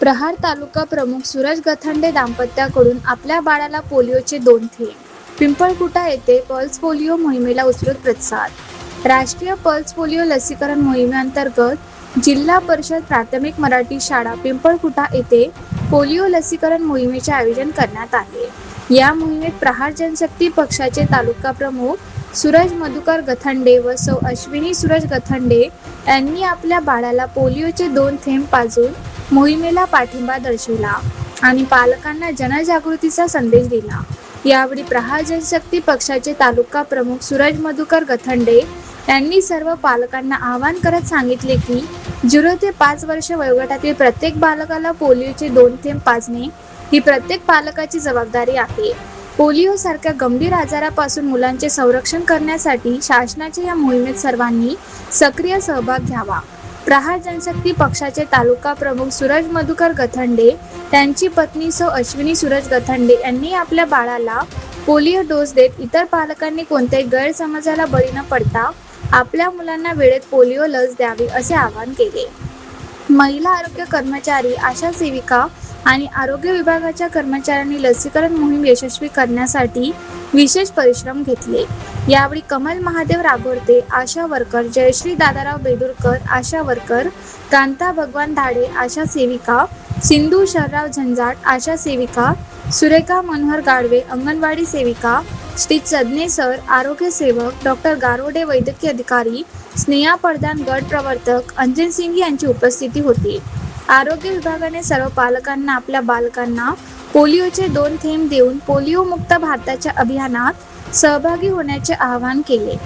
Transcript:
प्रहार तालुका प्रमुख सूरज गथंडे दाम्पत्याकडून आपल्या बाळाला पोलिओचे 2 थेंब. पिंपळखुटा येथे पल्स पोलिओ मोहिमेला उत्स्फूर्त प्रतिसाद. राष्ट्रीय पल्स पोलिओ लसीकरण मोहिमेअंतर्गत जिल्हा परिषद प्राथमिक मराठी शाळा पिंपळखुटा येथे पोलिओ लसीकरण मोहिमेचे आयोजन करण्यात आले. या मोहिमेत प्रहार जनशक्ती पक्षाचे तालुका प्रमुख सूरज मधुकर गथंडे व सौ अश्विनी सूरज गथंडे यांनी आपल्या बाळाला पोलिओचे 2 थेंब पाजून मोहिमेला पाठिंबा दर्शविला आणि पालकांना जनजागृतीचा संदेश दिला. यावेळी प्रहार जनशक्ती पक्षाचे तालुका प्रमुख सूरज मधुकर गथंडे यांनी सर्व पालकांना आवाहन करत सांगितले की 0 ते 5 वर्ष वयोगटातील प्रत्येक बालकाला पोलिओचे 2 थेंब पाजणे ही प्रत्येक पालकाची जबाबदारी आहे. पोलिओ सारख्या गंभीर आजारापासून मुलांचे संरक्षण करण्यासाठी शासनाच्या या मोहिमेत सर्वांनी सक्रिय सहभाग घ्यावा. प्रहार जनशक्ती पक्षाचे तालुका प्रमुख सूरज मधुकर गथंडे त्यांची पत्नी सौ अश्विनी सूरज गथंडे यांनी आपल्या बाळाला पोलिओ डोस देत इतर पालकांनी कोणत्याही गैरसमजाला बळी न पडता आपल्या मुलांना वेळेत पोलिओ लस द्यावी असे आवाहन केले. महिला आरोग्य कर्मचारी, आशा सेविका आणि आरोग्य विभागाच्या कर्मचाऱ्यांनी लसीकरण मोहीम यशस्वी करण्यासाठी विशेष परिश्रम घेतले. यावेळी कमल महादेव राघोडते, आशा वर्कर, जयश्री दादाराव बेदुरकर, आशा वर्कर, कांता भगवान धाडे, आशा सेविका, सिंधू शरराव झंजाट, आशा सेविका, सुरेखा मनोहर गाडवे, अंगणवाडी सेविका, श्री चदने सर, आरोग्य सेवक, डॉक्टर गारोडे, वैद्यकीय अधिकारी, स्नेहा प्रधान, गट प्रवर्तक, अंजन सिंग यांची उपस्थिती होती. आरोग्य विभागाने सर्व पालकांना आपल्या बालकांना पोलिओचे 2 थेंब देऊन पोलिओ मुक्त भारताच्या अभियानात सहभागी होण्याचे आवाहन केले.